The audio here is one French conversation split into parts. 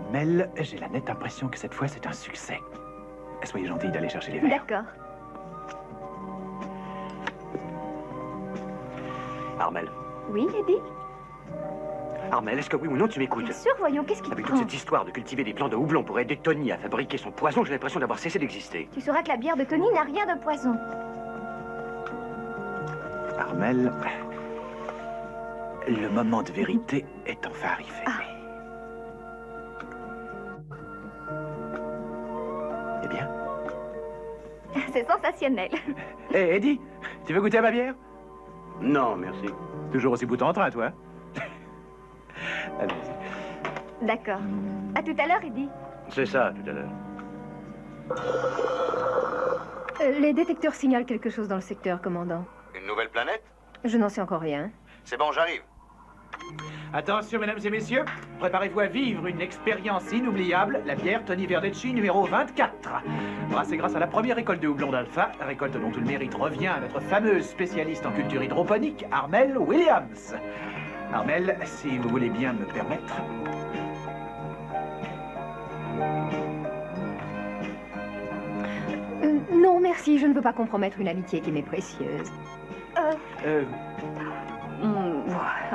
Armel, j'ai la nette impression que cette fois, c'est un succès. Soyez gentille d'aller chercher les verres. D'accord. Armel. Oui, Eddie? Armel, est-ce que oui ou non tu m'écoutes? Bien sûr, voyons, qu'est-ce qui te Avec prend? toute cette histoire de cultiver des plants de houblon pour aider Tony à fabriquer son poison, j'ai l'impression d'avoir cessé d'exister. Tu sauras que la bière de Tony n'a rien de poison. Armel, le moment de vérité est enfin arrivé. Eh bien? C'est sensationnel. Hé, Eddie, tu veux goûter à ma bière? Non, merci. Toujours aussi bout en train, toi? Allez-y. D'accord. À tout à l'heure, Eddie. C'est ça, tout à l'heure. Les détecteurs signalent quelque chose dans le secteur, commandant. Une nouvelle planète? Je n'en sais encore rien. C'est bon, j'arrive. Attention, mesdames et messieurs, préparez-vous à vivre une expérience inoubliable, la bière Tony Verdecci numéro 24. C'est grâce à la première récolte de houblon d'Alpha, récolte dont tout le mérite revient à notre fameuse spécialiste en culture hydroponique, Armel Williams. Armel, si vous voulez bien me permettre... Non, merci, je ne veux pas compromettre une amitié qui m'est précieuse.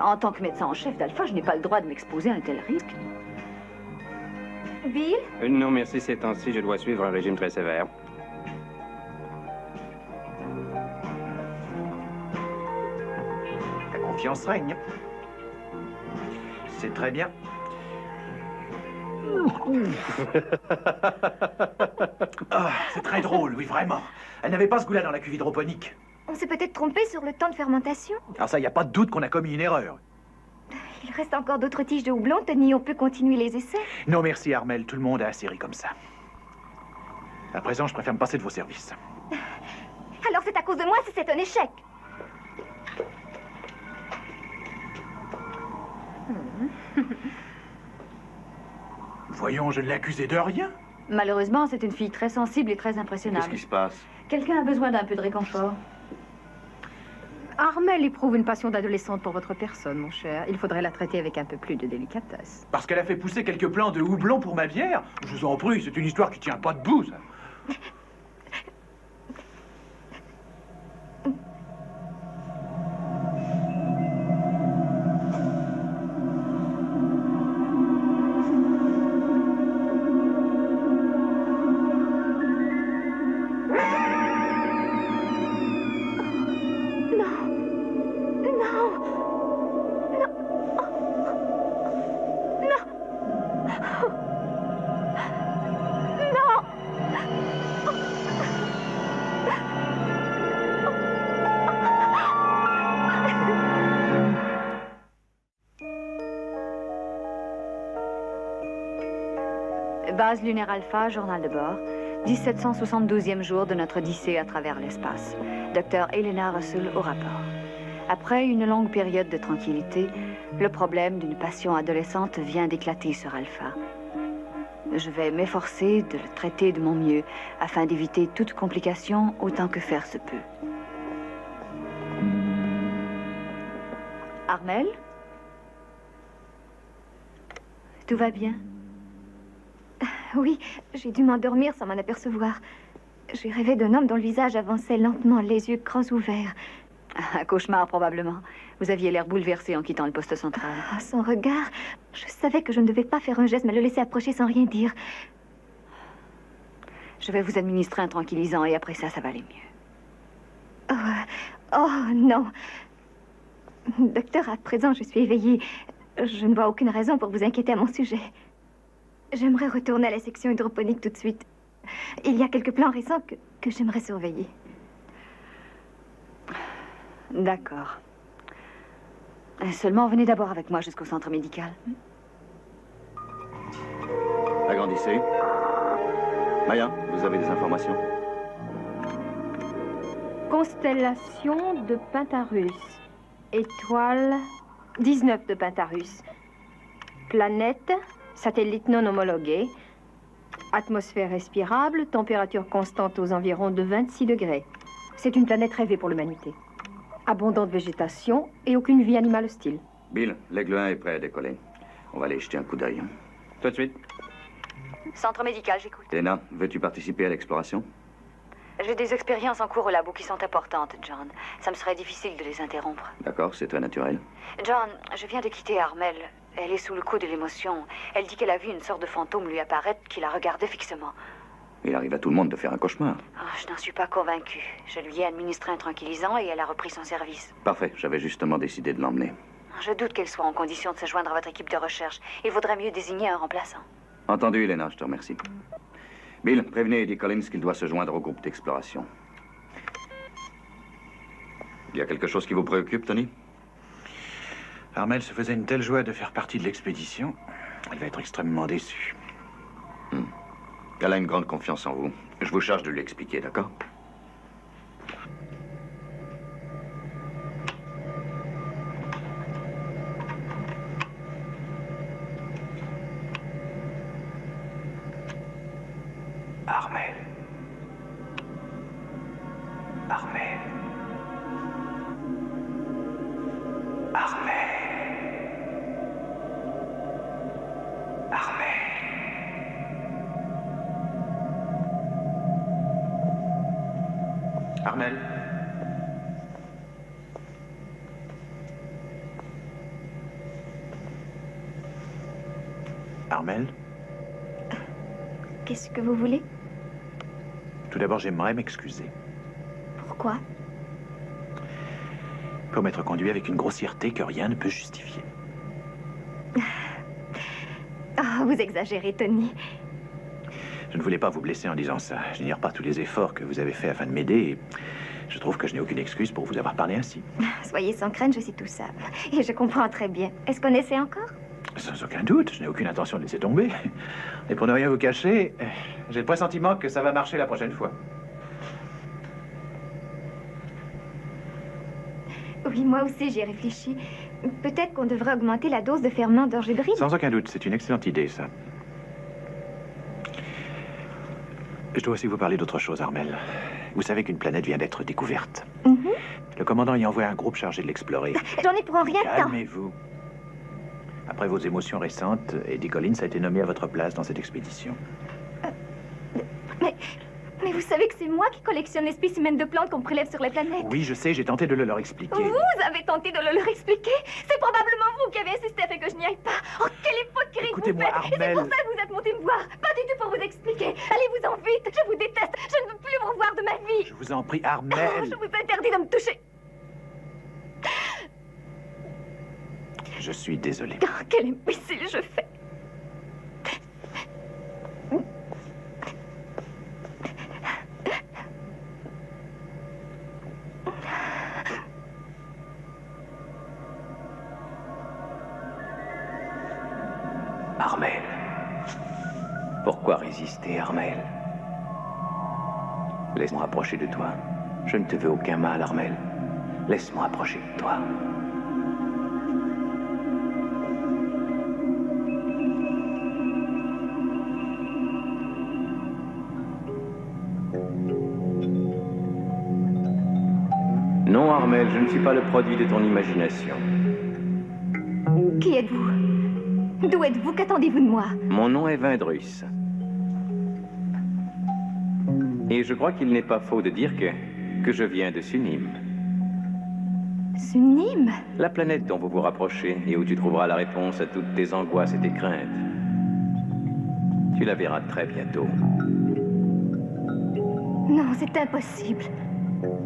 En tant que médecin en chef d'Alpha, je n'ai pas le droit de m'exposer à un tel risque. Bill? Non, merci, ces temps-ci, je dois suivre un régime très sévère. La confiance règne. C'est très bien. C'est très drôle, oui, vraiment. Elle n'avait pas ce goût-là dans la cuve hydroponique. On s'est peut-être trompé sur le temps de fermentation. Alors ça, il n'y a pas de doute qu'on a commis une erreur. Il reste encore d'autres tiges de houblon, Tony. On peut continuer les essais. Non, merci, Armel. Tout le monde a assez ri comme ça. À présent, je préfère me passer de vos services. Alors c'est à cause de moi si c'est un échec. Voyons, je ne l'ai accusé de rien. Malheureusement, c'est une fille très sensible et très impressionnable. Qu'est-ce qui se passe? Quelqu'un a besoin d'un peu de réconfort. Armel éprouve une passion d'adolescente pour votre personne, mon cher. Il faudrait la traiter avec un peu plus de délicatesse. Parce qu'elle a fait pousser quelques plants de houblon pour ma bière? Je vous en prie, c'est une histoire qui tient pas debout, ça. Base lunaire Alpha, journal de bord. 1772e jour de notre odyssée à travers l'espace. Docteur Elena Russell au rapport. Après une longue période de tranquillité, le problème d'une passion adolescente vient d'éclater sur Alpha. Je vais m'efforcer de le traiter de mon mieux afin d'éviter toute complication autant que faire se peut. Armel? Tout va bien? Oui, j'ai dû m'endormir sans m'en apercevoir. J'ai rêvé d'un homme dont le visage avançait lentement, les yeux grands ouverts. Un cauchemar, probablement. Vous aviez l'air bouleversé en quittant le poste central. Ah, son regard, je savais que je ne devais pas faire un geste, mais le laisser approcher sans rien dire. Je vais vous administrer un tranquillisant et après ça, ça va aller mieux. Oh, non. Docteur, à présent, je suis éveillée. Je ne vois aucune raison pour vous inquiéter à mon sujet. J'aimerais retourner à la section hydroponique tout de suite. Il y a quelques plans récents que j'aimerais surveiller. D'accord. Seulement, venez d'abord avec moi jusqu'au centre médical. Agrandissez. Maya, vous avez des informations? Constellation de Pentarus. Étoile 19 de Pentarus. Planète, satellite non homologué. Atmosphère respirable, température constante aux environs de 26 degrés. C'est une planète rêvée pour l'humanité. Abondante végétation et aucune vie animale hostile. Bill, l'Aigle 1 est prêt à décoller. On va aller jeter un coup d'œil. Tout de suite. Centre médical, j'écoute. Elena, veux-tu participer à l'exploration? J'ai des expériences en cours au labo qui sont importantes, John. Ça me serait difficile de les interrompre. D'accord, c'est très naturel. John, je viens de quitter Armel. Elle est sous le coup de l'émotion. Elle dit qu'elle a vu une sorte de fantôme lui apparaître qui la regardait fixement. Il arrive à tout le monde de faire un cauchemar. Oh, je n'en suis pas convaincue. Je lui ai administré un tranquillisant et elle a repris son service. Parfait, j'avais justement décidé de l'emmener. Je doute qu'elle soit en condition de se joindre à votre équipe de recherche. Il vaudrait mieux désigner un remplaçant. Entendu, Elena, je te remercie. Bill, prévenez Eddie Collins qu'il doit se joindre au groupe d'exploration. Il y a quelque chose qui vous préoccupe, Tony? Armel se faisait une telle joie de faire partie de l'expédition. Elle va être extrêmement déçue. Elle a une grande confiance en vous. Je vous charge de lui expliquer, d'accord? Armel. Armel. Armel. Armel. Armel. Armel. Qu'est-ce que vous voulez? Tout d'abord, j'aimerais m'excuser Pourquoi? pour m'être conduit avec une grossièreté que rien ne peut justifier. Ah, vous exagérez, Tony. Je ne voulais pas vous blesser en disant ça. Je n'ignore pas tous les efforts que vous avez faits afin de m'aider et je trouve que je n'ai aucune excuse pour vous avoir parlé ainsi. Soyez sans crainte, je suis tout ça. Et je comprends très bien. Est-ce qu'on essaie encore? Sans aucun doute, je n'ai aucune intention de laisser tomber. Et pour ne rien vous cacher, j'ai le pressentiment que ça va marcher la prochaine fois. Oui, moi aussi, j'y ai réfléchi. Peut-être qu'on devrait augmenter la dose de ferment d'orgebride. Sans aucun doute, c'est une excellente idée, ça. Je dois aussi vous parler d'autre chose, Armel. Vous savez qu'une planète vient d'être découverte. Le commandant y envoie un groupe chargé de l'explorer. J'en ai pour rien de temps. Calmez-vous. Après vos émotions récentes, Eddie Collins a été nommé à votre place dans cette expédition. Mais vous savez que c'est moi qui collectionne les spécimens de plantes qu'on prélève sur les planètes. Oui, je sais, j'ai tenté de le leur expliquer. Vous avez tenté de le leur expliquer? C'est probablement vous qui avez insisté afin que je n'y aille pas. Oh, quelle hypocrisie que vous Écoutez-moi, faites. Et c'est Armel. pour ça que vous êtes monté me voir. Pas du tout pour vous expliquer. Allez-vous-en vite. Je vous déteste. Je ne veux plus vous revoir de ma vie. Je vous en prie, Oh, Armel. je vous interdis de me toucher. Je suis désolé. Oh, quel imbécile je fais. Armel. Pourquoi résister, Armel? Laisse-moi approcher de toi. Je ne te veux aucun mal, Armel. Laisse-moi approcher de toi. Non, Armel, je ne suis pas le produit de ton imagination. Qui êtes-vous? D'où êtes-vous? Qu'attendez-vous de moi? Mon nom est Vindrus. Et je crois qu'il n'est pas faux de dire que je viens de Sunim. Sunim? La planète dont vous vous rapprochez et où tu trouveras la réponse à toutes tes angoisses et tes craintes. Tu la verras très bientôt. Non, c'est impossible.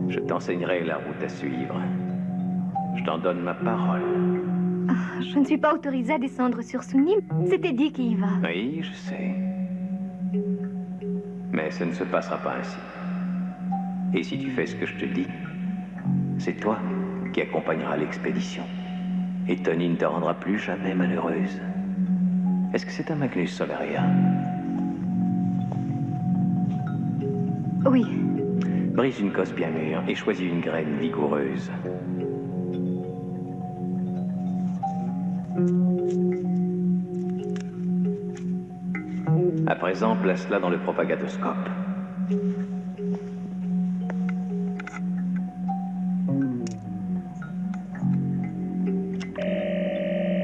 Je t'enseignerai la route à suivre. Je t'en donne ma parole. Ah, je ne suis pas autorisée à descendre sur Sunim. C'est Eddie qui y va. Oui, je sais. Mais ce ne se passera pas ainsi. Et si tu fais ce que je te dis, c'est toi qui accompagneras l'expédition. Et Tony ne te rendra plus jamais malheureuse. Est-ce que c'est un Magnus Solaria? Oui. Brise une cosse bien mûre et choisis une graine vigoureuse. À présent, place-la dans le propagatoscope.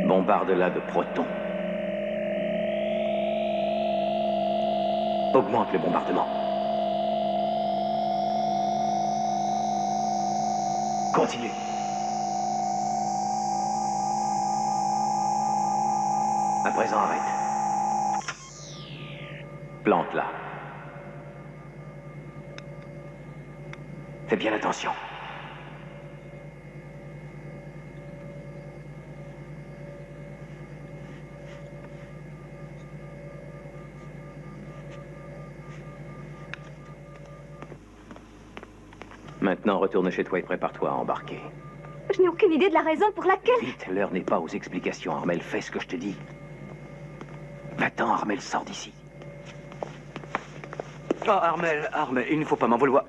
Bombarde-la de protons. Augmente le bombardement. Continue. À présent, arrête. Plante-la. Fais bien attention. Maintenant, retourne chez toi et prépare-toi à embarquer. Je n'ai aucune idée de la raison pour laquelle... Vite, l'heure n'est pas aux explications, Armel. Fais ce que je te dis. Va-t'en, Armel, sors d'ici. Oh, Armel, il ne faut pas m'en vouloir.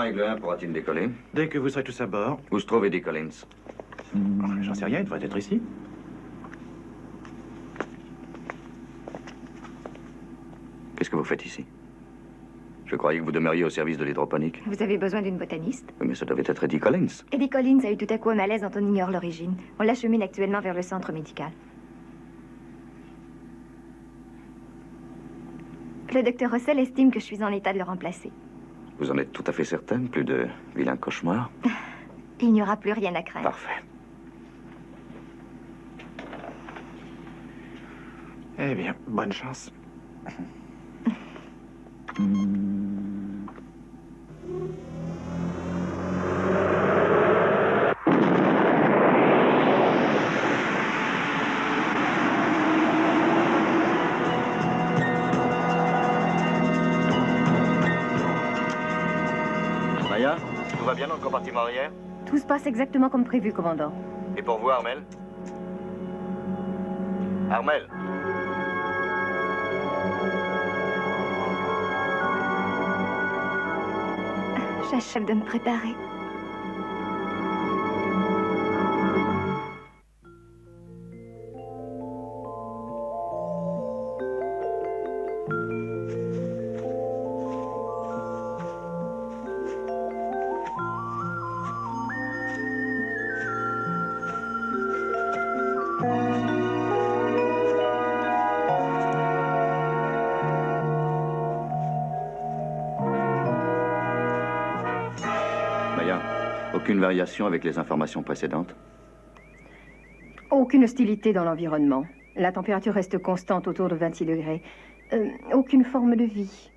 Aigle 1 pourra-t-il décoller? Dès que vous serez tous à bord. Où se trouve Eddie Collins? J'en sais rien, il devrait être ici. Qu'est-ce que vous faites ici? Je croyais que vous demeuriez au service de l'hydroponique. Vous avez besoin d'une botaniste? Oui, mais ça devait être Eddie Collins. Eddie Collins a eu tout à coup un malaise dont on ignore l'origine. On l'achemine actuellement vers le centre médical. Le docteur Russell estime que je suis en état de le remplacer. Vous en êtes tout à fait certaine? Plus de vilains cauchemars? Il n'y aura plus rien à craindre. Parfait. Eh bien, bonne chance. Maya, tout va bien dans le compartiment arrière? Tout se passe exactement comme prévu, commandant. Et pour vous, Armel? Armel? J'achève de me préparer. Maya, aucune variation avec les informations précédentes? Aucune hostilité dans l'environnement. La température reste constante autour de 26 degrés. Aucune forme de vie.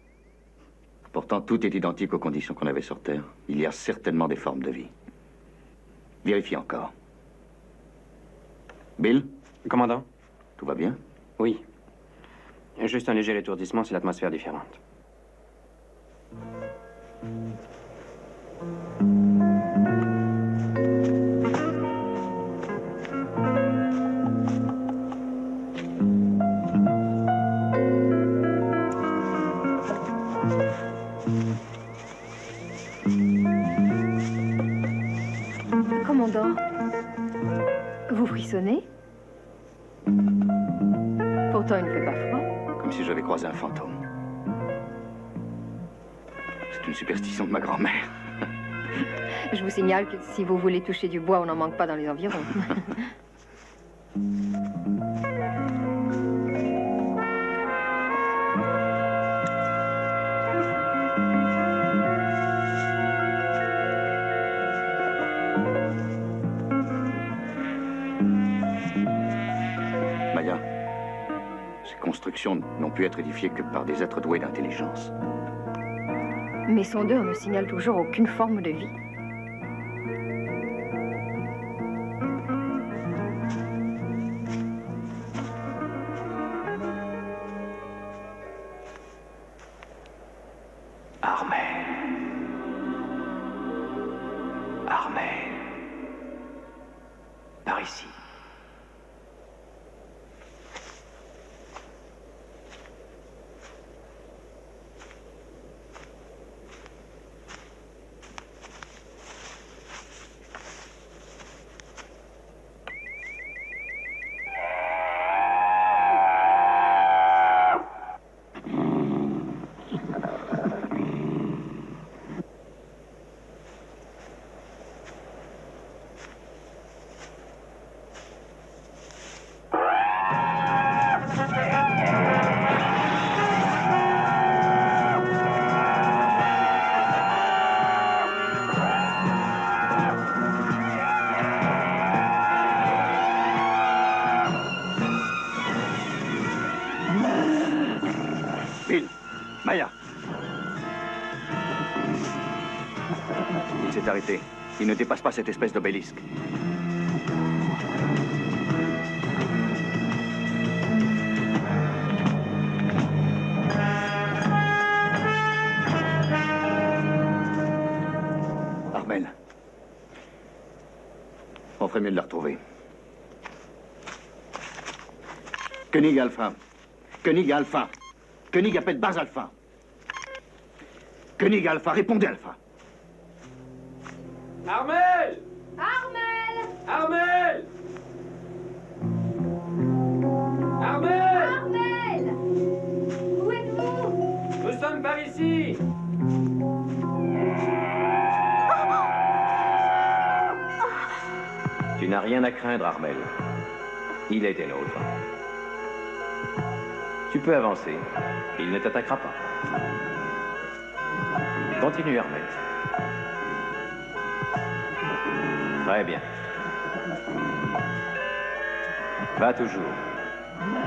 Pourtant, tout est identique aux conditions qu'on avait sur Terre. Il y a certainement des formes de vie. Vérifiez encore. Bill, Commandant? tout va bien? Oui. Juste un léger étourdissement si l'atmosphère est différente. Commandant, vous frissonnez? Pourtant, il ne fait pas froid. Comme si j'avais croisé un fantôme. C'est une superstition de ma grand-mère. Je vous signale que si vous voulez toucher du bois, on n'en manque pas dans les environs. Maya, ces constructions n'ont pu être édifiées que par des êtres doués d'intelligence. Mes sondeurs ne signalent toujours aucune forme de vie. Armel. Par ici. Bill, Maya. Il s'est arrêté. Il ne dépasse pas cette espèce d'obélisque. Armel. On ferait mieux de la retrouver. Koenig Alpha. Koenig Alpha. Koenig appelle base Alpha. Koenig Alpha, répondez Alpha. Armel! Armel! Armel! Armel! Armel! Où êtes-vous? Nous sommes par ici! Tu n'as rien à craindre, Armel. Il est des nôtres. Tu peux avancer. Il ne t'attaquera pas. Continue, Armel. Très bien. Va toujours.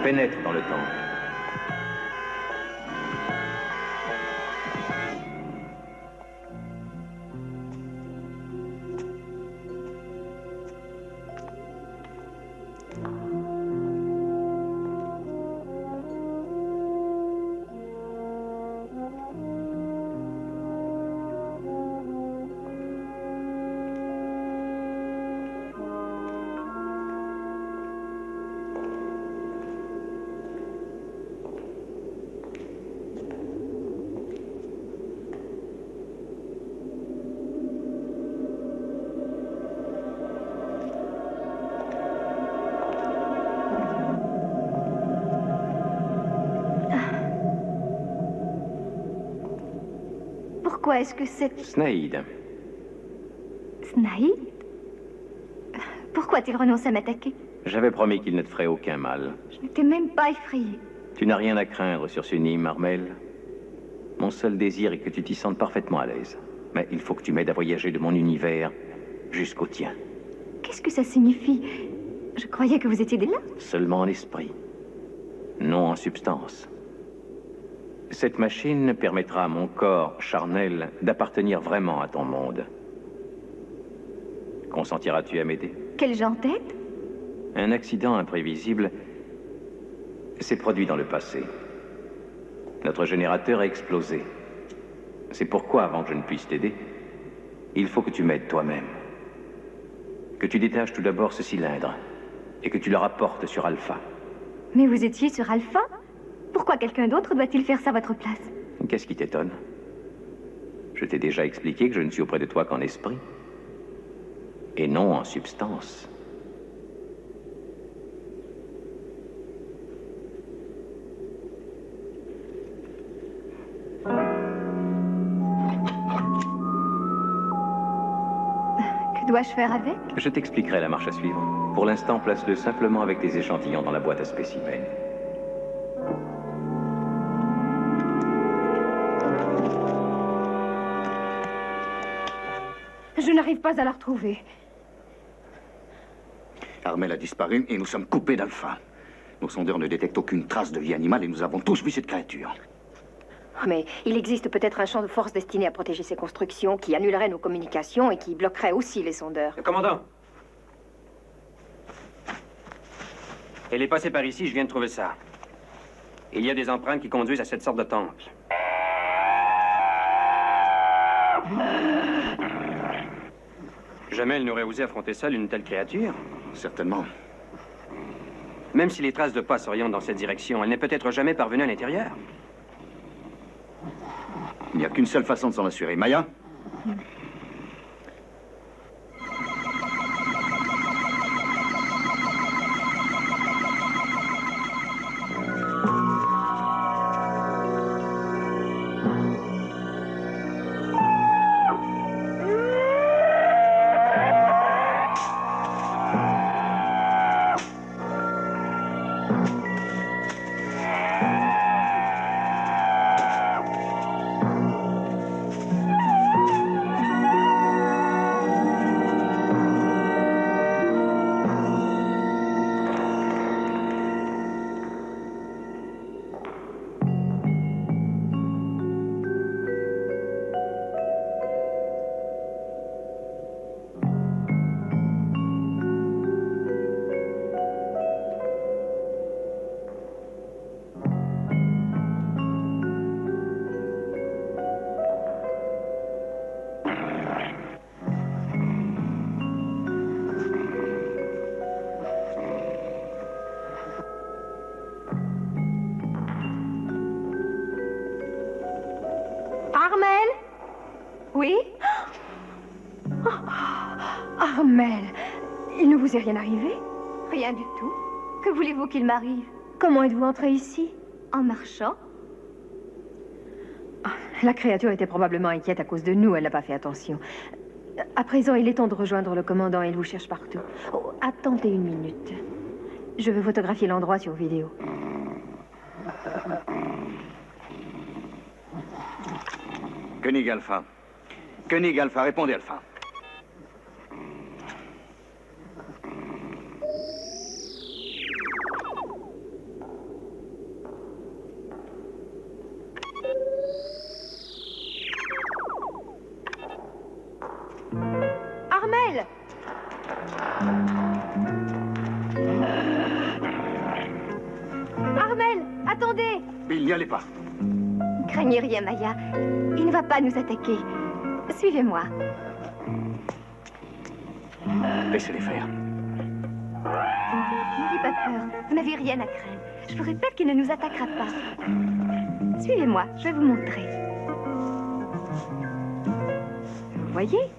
Pénètre dans le temple. Pourquoi est-ce que c'est... Snaïd. Snaïd? Pourquoi a-t-il renoncé à m'attaquer? J'avais promis qu'il ne te ferait aucun mal. Je n'étais même pas effrayée. Tu n'as rien à craindre sur ce Nîmes, Armel. Mon seul désir est que tu t'y sentes parfaitement à l'aise. Mais il faut que tu m'aides à voyager de mon univers jusqu'au tien. Qu'est-ce que ça signifie? Je croyais que vous étiez des nains. Seulement en esprit, non en substance. Cette machine permettra à mon corps charnel d'appartenir vraiment à ton monde. Consentiras-tu à m'aider? Quel genre d'aide? Un accident imprévisible s'est produit dans le passé. Notre générateur a explosé. C'est pourquoi, avant que je ne puisse t'aider, il faut que tu m'aides toi-même. Que tu détaches tout d'abord ce cylindre et que tu le rapportes sur Alpha. Mais vous étiez sur Alpha? Pourquoi quelqu'un d'autre doit-il faire ça à votre place? Qu'est-ce qui t'étonne? Je t'ai déjà expliqué que je ne suis auprès de toi qu'en esprit, et non en substance. Que dois-je faire avec? Je t'expliquerai la marche à suivre. Pour l'instant, place-le simplement avec tes échantillons dans la boîte à spécimens. Je n'arrive pas à la retrouver. Armel a disparu et nous sommes coupés d'Alpha. Nos sondeurs ne détectent aucune trace de vie animale et nous avons tous vu cette créature. Mais il existe peut-être un champ de force destiné à protéger ces constructions qui annulerait nos communications et qui bloquerait aussi les sondeurs. Le commandant! Elle est passée par ici, je viens de trouver ça. Il y a des empreintes qui conduisent à cette sorte de temple. Jamais elle n'aurait osé affronter seule une telle créature. Certainement. Même si les traces de pas s'orientent dans cette direction, elle n'est peut-être jamais parvenue à l'intérieur. Il n'y a qu'une seule façon de s'en assurer. Maya? Armel? Oui? Armel, il ne vous est rien arrivé? Rien du tout. Que voulez-vous qu'il m'arrive? Comment êtes-vous entré ici? En marchant? La créature était probablement inquiète à cause de nous, elle n'a pas fait attention. À présent, il est temps de rejoindre le commandant, il vous cherche partout. Oh, attendez une minute. Je veux photographier l'endroit sur vidéo. Koenig Alpha. Koenig Alpha, répondez Alpha. Armel! Armel, attendez! Bill, n'y allez pas. Craignez rien, Maya. Il ne va pas nous attaquer. Suivez-moi. Laissez-les faire. N'ayez pas peur. Vous n'avez rien à craindre. Je vous répète qu'il ne nous attaquera pas. Suivez-moi, je vais vous montrer. Vous voyez?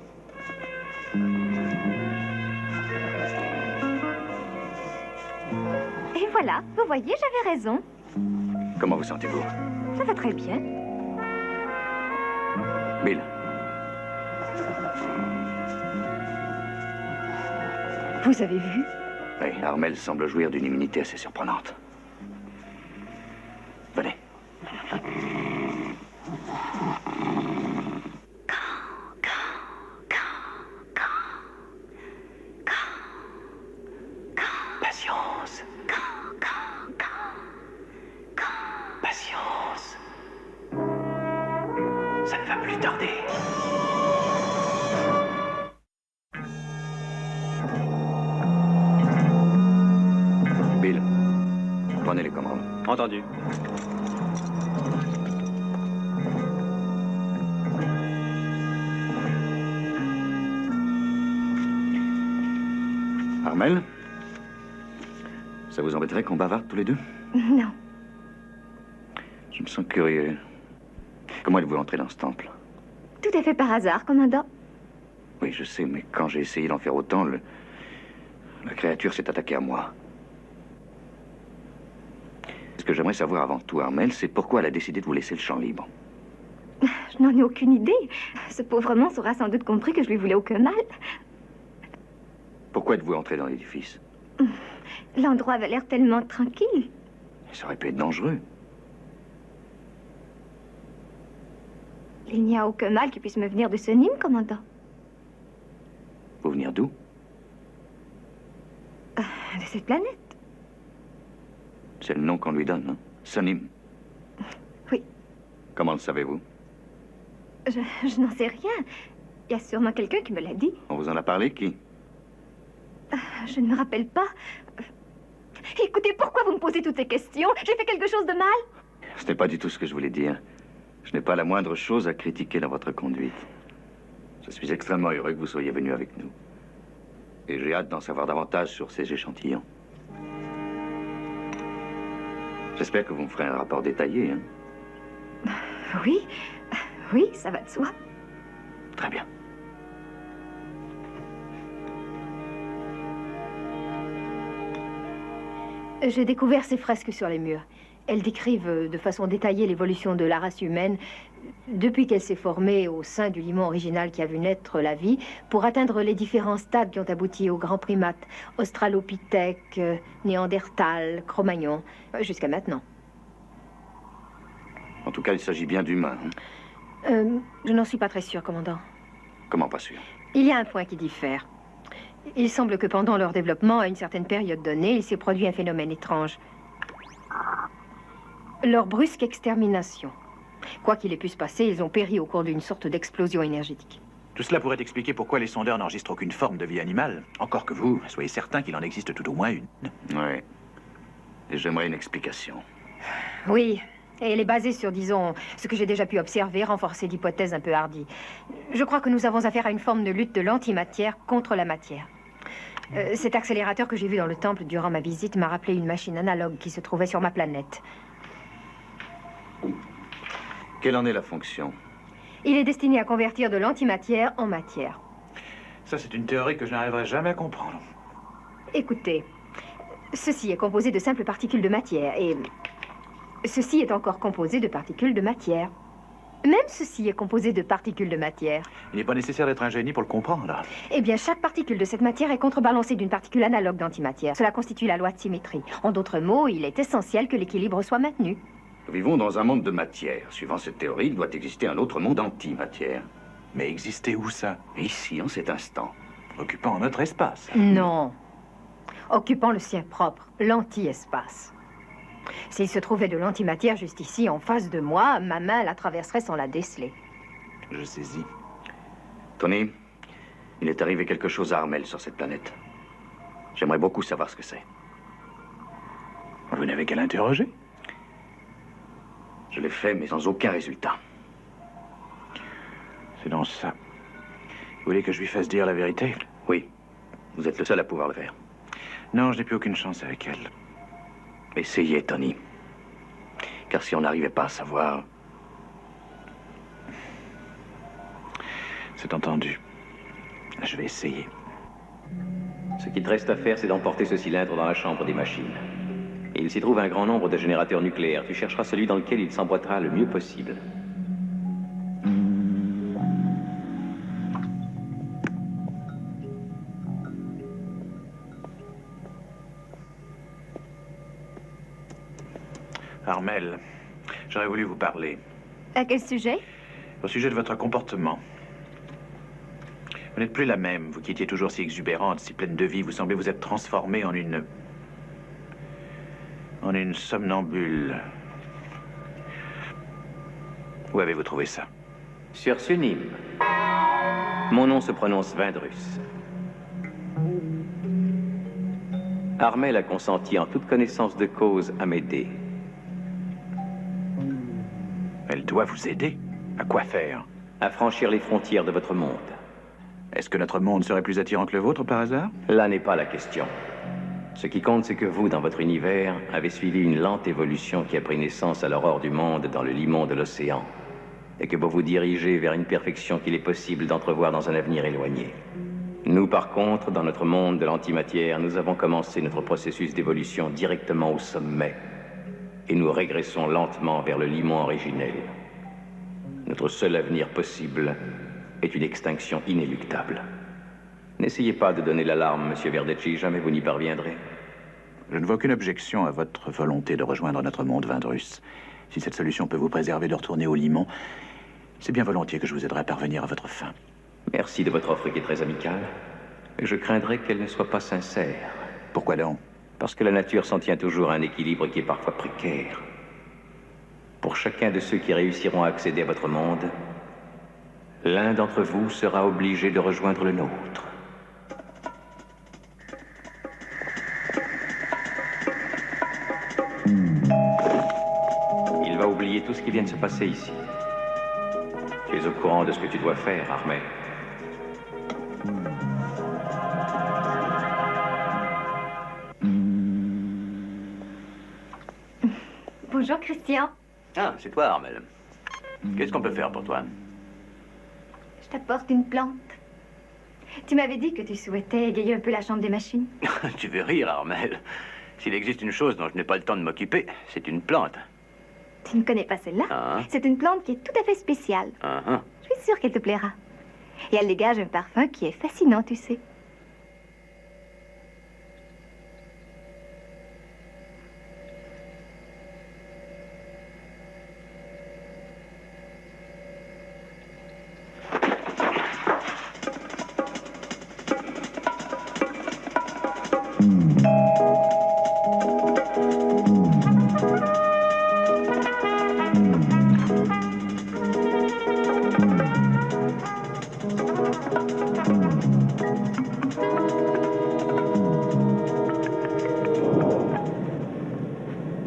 Et voilà, vous voyez, j'avais raison. Comment vous sentez-vous? Ça va très bien. Bill. Vous avez vu? Oui, Armel semble jouir d'une immunité assez surprenante. Venez. Patience. Patience. Ça ne va plus tarder. Bill, prenez les commandes. Entendu. Armel? Ça vous embêterait qu'on bavarde tous les deux? Non. Je me sens curieux. Comment êtes-vous entré dans ce temple? Tout à fait par hasard, commandant. Oui, je sais, mais quand j'ai essayé d'en faire autant, la créature s'est attaquée à moi. Ce que j'aimerais savoir avant tout, Armel, c'est pourquoi elle a décidé de vous laisser le champ libre. Je n'en ai aucune idée. Ce pauvre monstre aura sans doute compris que je lui voulais aucun mal. Pourquoi êtes-vous entré dans l'édifice? L'endroit avait l'air tellement tranquille. Ça aurait pu être dangereux. Il n'y a aucun mal qui puisse me venir de ce Nîmes, commandant. Vous venir d'où? De cette planète. C'est le nom qu'on lui donne, hein? Sonim. Oui. Comment le savez-vous? Je n'en sais rien. Il y a sûrement quelqu'un qui me l'a dit. On vous en a parlé, qui? Je ne me rappelle pas. Écoutez, pourquoi vous me posez toutes ces questions? J'ai fait quelque chose de mal? Ce n'est pas du tout ce que je voulais dire. Je n'ai pas la moindre chose à critiquer dans votre conduite. Je suis extrêmement heureux que vous soyez venu avec nous. Et j'ai hâte d'en savoir davantage sur ces échantillons. J'espère que vous me ferez un rapport détaillé, hein? Oui, oui, ça va de soi. Très bien. J'ai découvert ces fresques sur les murs. Elles décrivent de façon détaillée l'évolution de la race humaine depuis qu'elle s'est formée au sein du limon original qui a vu naître la vie, pour atteindre les différents stades qui ont abouti aux grands primates, Australopithèque, Néandertal, Cro-Magnon, jusqu'à maintenant. En tout cas, il s'agit bien d'humains. Hein? Je n'en suis pas très sûre, commandant. Comment pas sûr? Il y a un point qui diffère. Il semble que pendant leur développement, à une certaine période donnée, il s'est produit un phénomène étrange. Leur brusque extermination. Quoi qu'il ait pu se passer, ils ont péri au cours d'une sorte d'explosion énergétique. Tout cela pourrait expliquer pourquoi les sondeurs n'enregistrent aucune forme de vie animale. Encore que vous, soyez certain qu'il en existe tout au moins une. Oui. Et j'aimerais une explication. Oui, et elle est basée sur, disons, ce que j'ai déjà pu observer, renforcée d'hypothèses un peu hardies. Je crois que nous avons affaire à une forme de lutte de l'antimatière contre la matière. Cet accélérateur que j'ai vu dans le temple durant ma visite m'a rappelé une machine analogue qui se trouvait sur ma planète. Quelle en est la fonction? Il est destiné à convertir de l'antimatière en matière. Ça, c'est une théorie que je n'arriverai jamais à comprendre. Écoutez, ceci est composé de simples particules de matière et ceci est encore composé de particules de matière. Même ceci est composé de particules de matière. Il n'est pas nécessaire d'être un génie pour le comprendre. Eh bien, chaque particule de cette matière est contrebalancée d'une particule analogue d'antimatière. Cela constitue la loi de symétrie. En d'autres mots, il est essentiel que l'équilibre soit maintenu. Nous vivons dans un monde de matière. Suivant cette théorie, il doit exister un autre monde antimatière. Mais exister où, ça? Ici, en cet instant. Occupant notre espace. Non. Occupant le sien propre, l'anti-espace. S'il se trouvait de l'antimatière juste ici, en face de moi, ma main la traverserait sans la déceler. Je saisis. Tony, il est arrivé quelque chose à Armel sur cette planète. J'aimerais beaucoup savoir ce que c'est. Vous n'avez qu'à l'interroger. Je l'ai fait, mais sans aucun résultat. C'est donc ça. Vous voulez que je lui fasse dire la vérité? Oui. Vous êtes le seul à pouvoir le faire. Non, je n'ai plus aucune chance avec elle. Essayez, Tony. Car si on n'arrivait pas à savoir... C'est entendu. Je vais essayer. Ce qui te reste à faire, c'est d'emporter ce cylindre dans la chambre des machines. Et il s'y trouve un grand nombre de générateurs nucléaires. Tu chercheras celui dans lequel il s'emboîtera le mieux possible. Armel, j'aurais voulu vous parler. À quel sujet? Au sujet de votre comportement. Vous n'êtes plus la même. Vous qui étiez toujours si exubérante, si pleine de vie, vous semblez vous être transformée en une somnambule. Où avez-vous trouvé ça? Sur Sunim. Mon nom se prononce Vindrus. Armel a consenti en toute connaissance de cause à m'aider. Elle doit vous aider? À quoi faire? À franchir les frontières de votre monde. Est-ce que notre monde serait plus attirant que le vôtre, par hasard? Là n'est pas la question. Ce qui compte, c'est que vous, dans votre univers, avez suivi une lente évolution qui a pris naissance à l'aurore du monde dans le limon de l'océan, et que vous vous dirigez vers une perfection qu'il est possible d'entrevoir dans un avenir éloigné. Nous, par contre, dans notre monde de l'antimatière, nous avons commencé notre processus d'évolution directement au sommet, et nous régressons lentement vers le limon originel. Notre seul avenir possible est une extinction inéluctable. N'essayez pas de donner l'alarme, Monsieur Verdecci, jamais vous n'y parviendrez. Je ne vois aucune objection à votre volonté de rejoindre notre monde, Vindrus. Si cette solution peut vous préserver de retourner au limon, c'est bien volontiers que je vous aiderai à parvenir à votre fin. Merci de votre offre qui est très amicale. Mais je craindrais qu'elle ne soit pas sincère. Pourquoi donc? Parce que la nature s'en tient toujours à un équilibre qui est parfois précaire. Pour chacun de ceux qui réussiront à accéder à votre monde, l'un d'entre vous sera obligé de rejoindre le nôtre. Il va oublier tout ce qui vient de se passer ici. Tu es au courant de ce que tu dois faire, Armel. Bonjour, Christian. Ah, c'est toi, Armel. Qu'est-ce qu'on peut faire pour toi? Je t'apporte une plante. Tu m'avais dit que tu souhaitais égayer un peu la chambre des machines. Tu veux rire, Armel. S'il existe une chose dont je n'ai pas le temps de m'occuper, c'est une plante. Tu ne connais pas celle-là? Ah. C'est une plante qui est tout à fait spéciale. Ah. Je suis sûre qu'elle te plaira. Et elle dégage un parfum qui est fascinant, tu sais.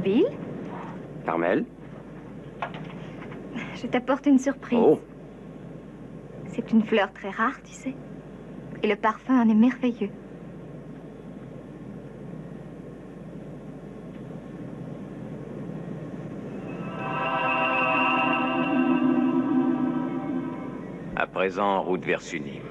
Bill, Armel? je t'apporte une surprise. Oh. C'est une fleur très rare, tu sais. Et le parfum en est merveilleux. À présent, route vers Sunim.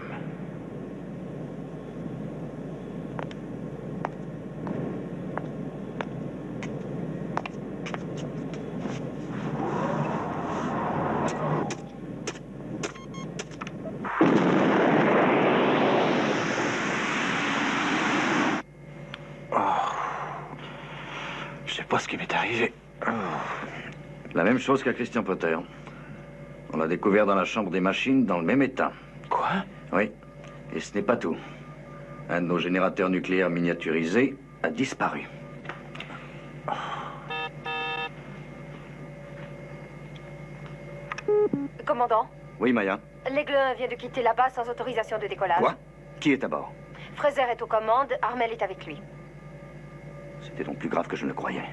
Je sais pas ce qui m'est arrivé. La même chose qu'à Christian Potter. On l'a découvert dans la chambre des machines dans le même état. Quoi? Oui. Et ce n'est pas tout. Un de nos générateurs nucléaires miniaturisés a disparu. Commandant, Oui, Maya. l'Aigle 1 vient de quitter la base sans autorisation de décollage. Quoi? Qui est à bord? Fraser est aux commandes, Armel est avec lui. C'était donc plus grave que je ne le croyais.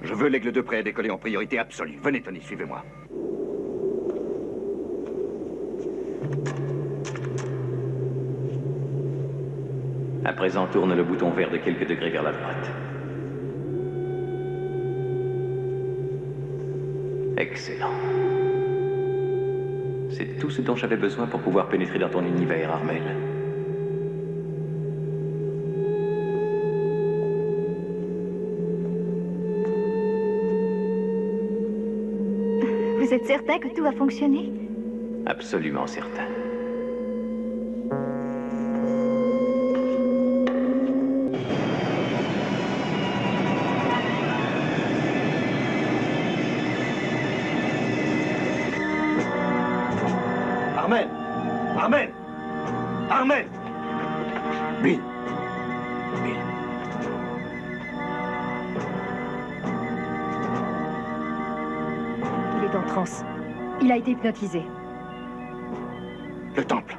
Je veux l'Aigle 2 prêt à décoller en priorité absolue. Venez, Tony, suivez-moi. À présent, tourne le bouton vert de quelques degrés vers la droite. Excellent. C'est tout ce dont j'avais besoin pour pouvoir pénétrer dans ton univers, Armel. Vous êtes certain que tout va fonctionner? Absolument certain. Armel! Armel! Armel! Bill! Bill. Il est en transe. Il a été hypnotisé. Le temple.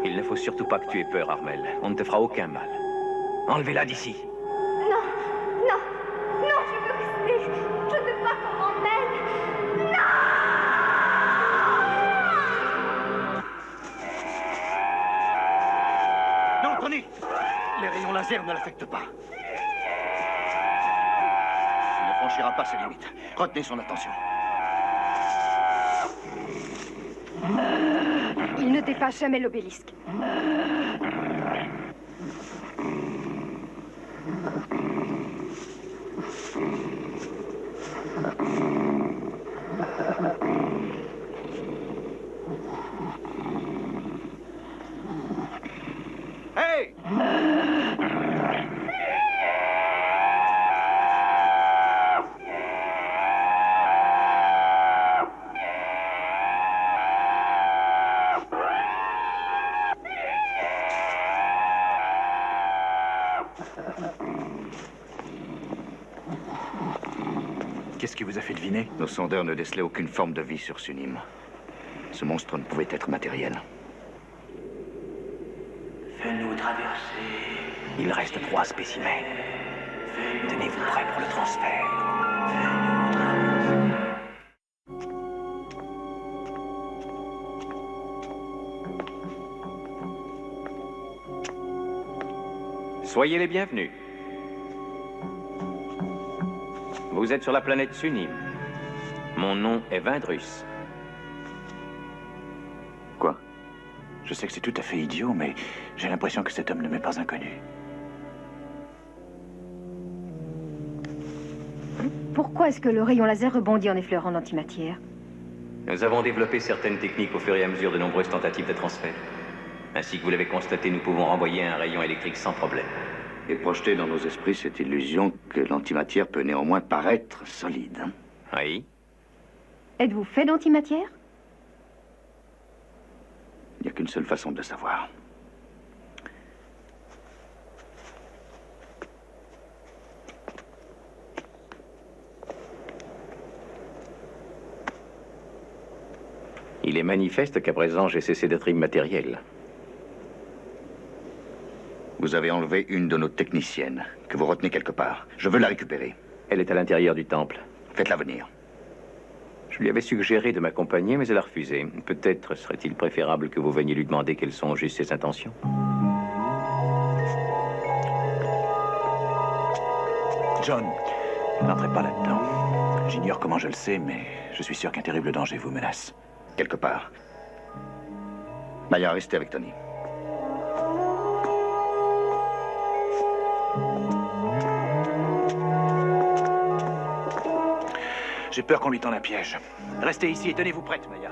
Il ne faut surtout pas que tu aies peur, Armel. On ne te fera aucun mal. Enlevez-la d'ici. Non, non, non, je veux rester. Je ne veux pas qu'on m'emmène. Non, Tony! Les rayons laser ne l'affectent pas. Il ne franchira pas ses limites. Retenez son attention. Il ne dépasse jamais l'obélisque. Hey! Qu'est-ce qui vous a fait deviner? Nos sondeurs ne décelaient aucune forme de vie sur Sunim. Ce monstre ne pouvait être matériel. Fais-nous traverser. Il reste 3 spécimens. Tenez-vous prêts pour le transfert. Soyez les bienvenus. Vous êtes sur la planète Sunim. Mon nom est Vindrus. Quoi? Je sais que c'est tout à fait idiot, mais j'ai l'impression que cet homme ne m'est pas inconnu. Pourquoi est-ce que le rayon laser rebondit en effleurant l'antimatière? Nous avons développé certaines techniques au fur et à mesure de nombreuses tentatives de transfert. Ainsi que vous l'avez constaté, nous pouvons renvoyer un rayon électrique sans problème. Et projeter dans nos esprits cette illusion que l'antimatière peut néanmoins paraître solide. Oui. Êtes-vous fait d'antimatière? Il n'y a qu'une seule façon de le savoir. Il est manifeste qu'à présent, j'ai cessé d'être immatériel. Vous avez enlevé une de nos techniciennes, que vous retenez quelque part. Je veux la récupérer. Elle est à l'intérieur du temple. Faites-la venir. Je lui avais suggéré de m'accompagner, mais elle a refusé. Peut-être serait-il préférable que vous veniez lui demander quelles sont juste ses intentions. John, n'entrez pas là-dedans. J'ignore comment je le sais, mais je suis sûr qu'un terrible danger vous menace. Quelque part. Maya, restez avec Tony. J'ai peur qu'on lui tende un piège. Restez ici et tenez-vous prête, Maya.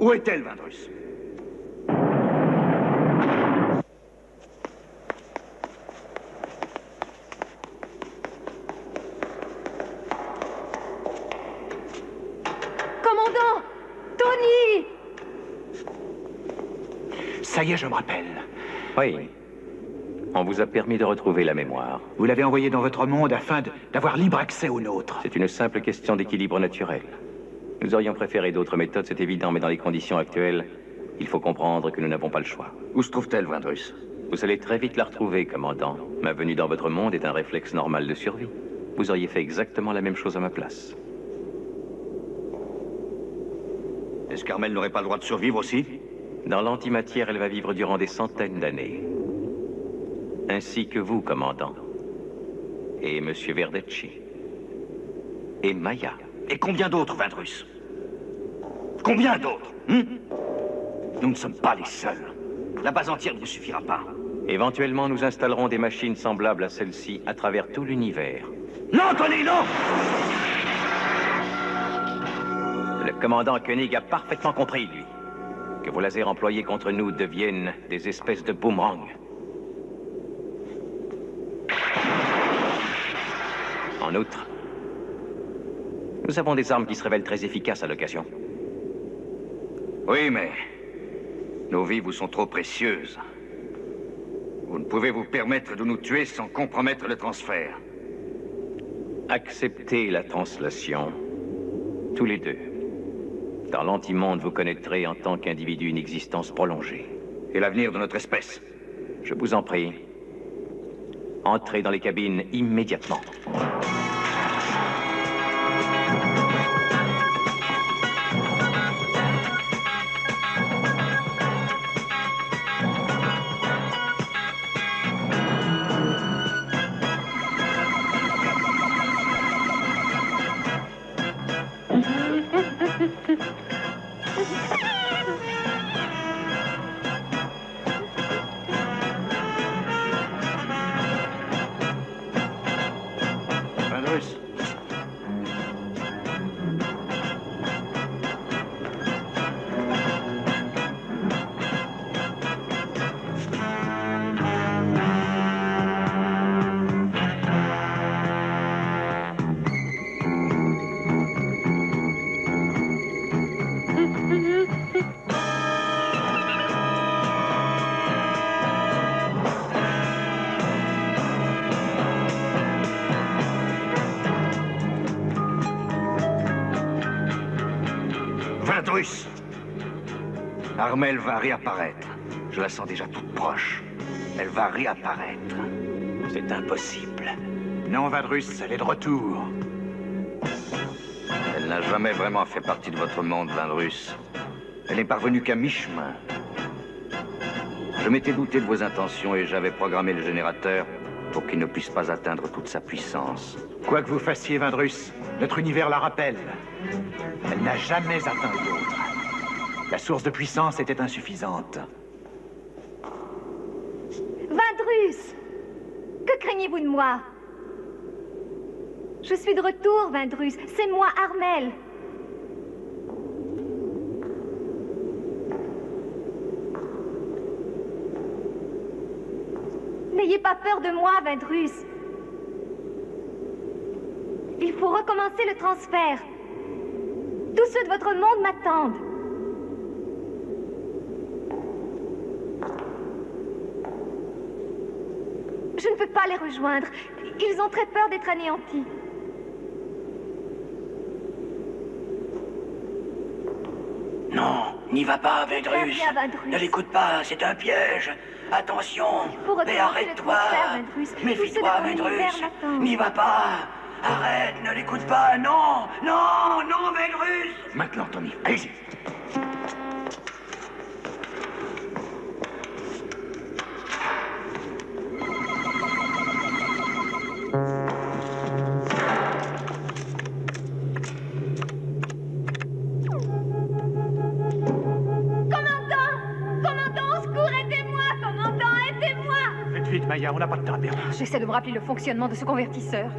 Où est-elle, Vindrus? Commandant! Tony! Ça y est, je me rappelle. Oui. On vous a permis de retrouver la mémoire. Vous l'avez envoyé dans votre monde afin d'avoir libre accès au nôtre. C'est une simple question d'équilibre naturel. Nous aurions préféré d'autres méthodes, c'est évident, mais dans les conditions actuelles, il faut comprendre que nous n'avons pas le choix. Où se trouve-t-elle, Vindrus? Vous allez très vite la retrouver, commandant. Ma venue dans votre monde est un réflexe normal de survie. Vous auriez fait exactement la même chose à ma place. Est-ce qu'Armel n'aurait pas le droit de survivre aussi? Dans l'antimatière, elle va vivre durant des centaines d'années. Ainsi que vous, commandant. Et Monsieur Verdecci. Et Maya. Et combien d'autres, Vindrus? Combien d'autres? Nous ne sommes pas les seuls. La base entière ne vous suffira pas. Éventuellement, nous installerons des machines semblables à celle-ci à travers tout l'univers. Non, Tony, non! Le commandant Koenig a parfaitement compris, lui, que vos lasers employés contre nous deviennent des espèces de boomerangs. En outre, nous avons des armes qui se révèlent très efficaces à l'occasion. Oui, mais nos vies vous sont trop précieuses. Vous ne pouvez vous permettre de nous tuer sans compromettre le transfert. Acceptez la translation, tous les deux. Dans l'antimonde, vous connaîtrez en tant qu'individu une existence prolongée. Et l'avenir de notre espèce. Je vous en prie, entrez dans les cabines immédiatement. Vandrus, Armel va réapparaître. Je la sens déjà toute proche. Elle va réapparaître. C'est impossible. Non, Vandrus, elle est de retour. Elle n'a jamais vraiment fait partie de votre monde, Vandrus. Elle n'est parvenue qu'à mi-chemin. Je m'étais douté de vos intentions et j'avais programmé le générateur pour qu'il ne puisse pas atteindre toute sa puissance. Quoi que vous fassiez, Vandrus, notre univers la rappelle. Elle n'a jamais atteint l'autre. La source de puissance était insuffisante. Vandrus! Que craignez-vous de moi? Je suis de retour, Vandrus. C'est moi, Armel. N'ayez pas peur de moi, Vandrus. Il faut recommencer le transfert. Tous ceux de votre monde m'attendent. Je ne peux pas les rejoindre. Ils ont très peur d'être anéantis. Non, n'y va pas, Vandrus. Très bien, Vandrus. Ne l'écoute pas, c'est un piège. Attention, Il faut recommencer mais arrête-toi. le transfert, Vandrus. Méfie-toi, Tous ceux de mon univers Vandrus. m'attendent. N'y va pas. Arrête, ne l'écoute pas. Non, non, non, Vandrus. Maintenant, Tony, allez-y. Faites vite, Maya, on n'a pas de temps à perdre. J'essaie de me rappeler le fonctionnement de ce convertisseur.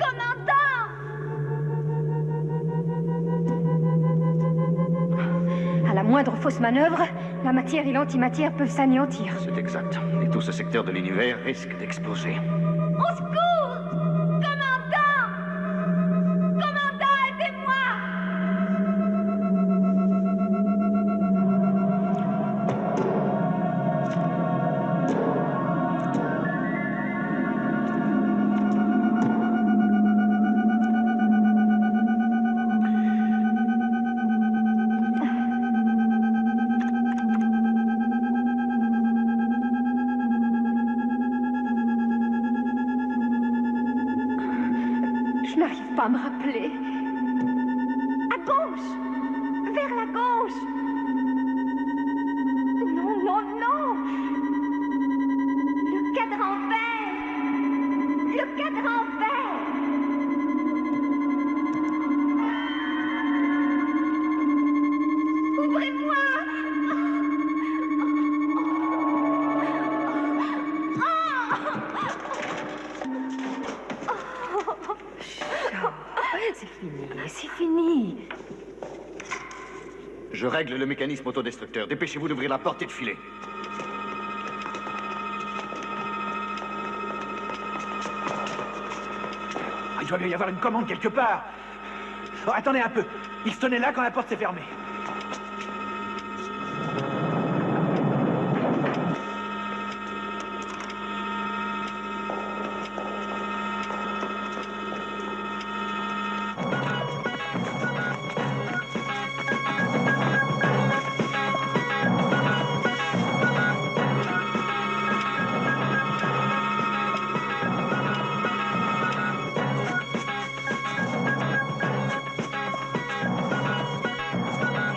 À la moindre fausse manœuvre, la matière et l'antimatière peuvent s'anéantir. C'est exact. Et tout ce secteur de l'univers risque d'exploser. Au secours! Commandant! Commandant, aidez-moi! Je n'arrive pas à me rappeler. À gauche! Vers la gauche! Non, non, non! Le cadran vert! Le cadran vert! Ouvrez-moi! C'est fini, c'est fini. Je règle le mécanisme autodestructeur. Dépêchez-vous d'ouvrir la porte et de filer. Il doit bien y avoir une commande quelque part. Oh, attendez un peu. Il se tenait là quand la porte s'est fermée.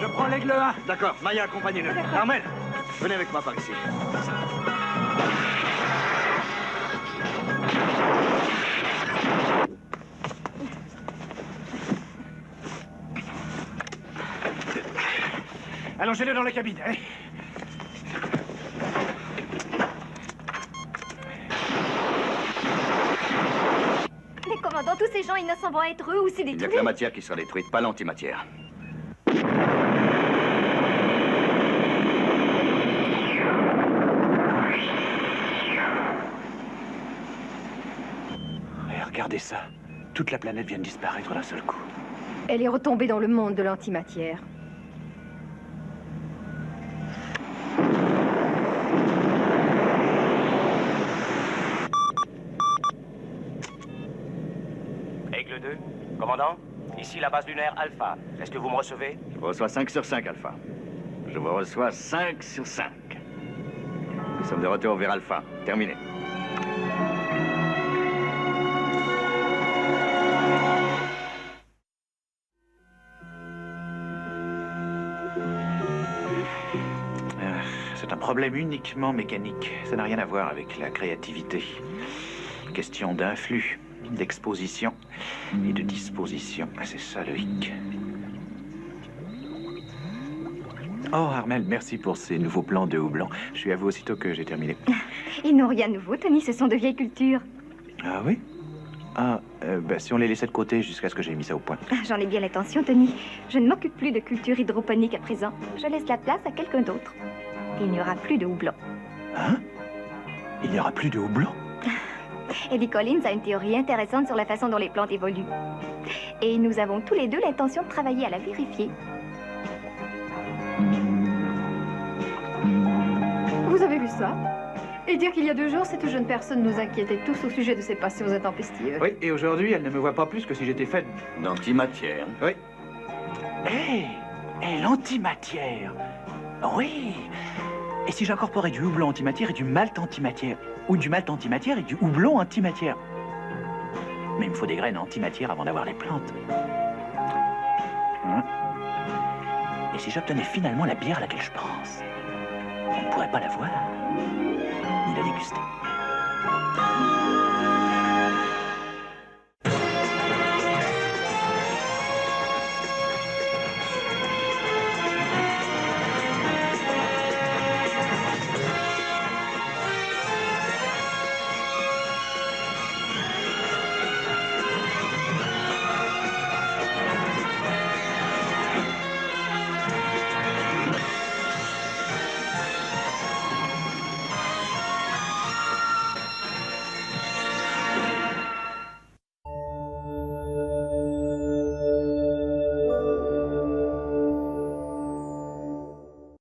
Je prends l'aigle 1. D'accord, Maya, accompagnez-le. Armel, venez avec moi par ici. Allongez-le dans la cabine. Allez. Mais commandant, tous ces gens innocents vont être eux aussi Il n'y a que détruits. la matière qui sera détruite, pas l'antimatière. Et regardez ça. Toute la planète vient de disparaître d'un seul coup. Elle est retombée dans le monde de l'antimatière. Aigle 2, commandant, Ici la base lunaire Alpha. Est-ce que vous me recevez? Je vous reçois 5 sur 5, Alpha. Je vous reçois 5 sur 5. Nous sommes de retour vers Alpha. Terminé. C'est un problème uniquement mécanique. Ça n'a rien à voir avec la créativité. Question d'influx, d'exposition et de disposition. C'est ça le hic. Oh, Armel, merci pour ces nouveaux plans de houblon. Je suis à vous aussitôt que j'ai terminé. Ils n'ont rien de nouveau, Tony, ce sont de vieilles cultures. Ah oui? Ah, si on les laissait de côté jusqu'à ce que j'ai mis ça au point. J'en ai bien l'intention, Tony. Je ne m'occupe plus de culture hydroponique à présent. Je laisse la place à quelqu'un d'autre. Il n'y aura plus de houblon. Hein? Il n'y aura plus de houblon? Eddie Collins a une théorie intéressante sur la façon dont les plantes évoluent. Et nous avons tous les deux l'intention de travailler à la vérifier. Vous avez vu ça? Et dire qu'il y a 2 jours, cette jeune personne nous inquiétait tous au sujet de ses passions intempestives. Oui, et aujourd'hui, elle ne me voit pas plus que si j'étais fait D'antimatière. Oui. Hé! L'antimatière! Oui! Et si j'incorporais du houblon antimatière et du malt antimatière? Ou du malt antimatière et du houblon antimatière? Mais il me faut des graines antimatière avant d'avoir les plantes. Hein? Et si j'obtenais finalement la bière à laquelle je pense? On ne pourrait pas la voir, ni la déguster.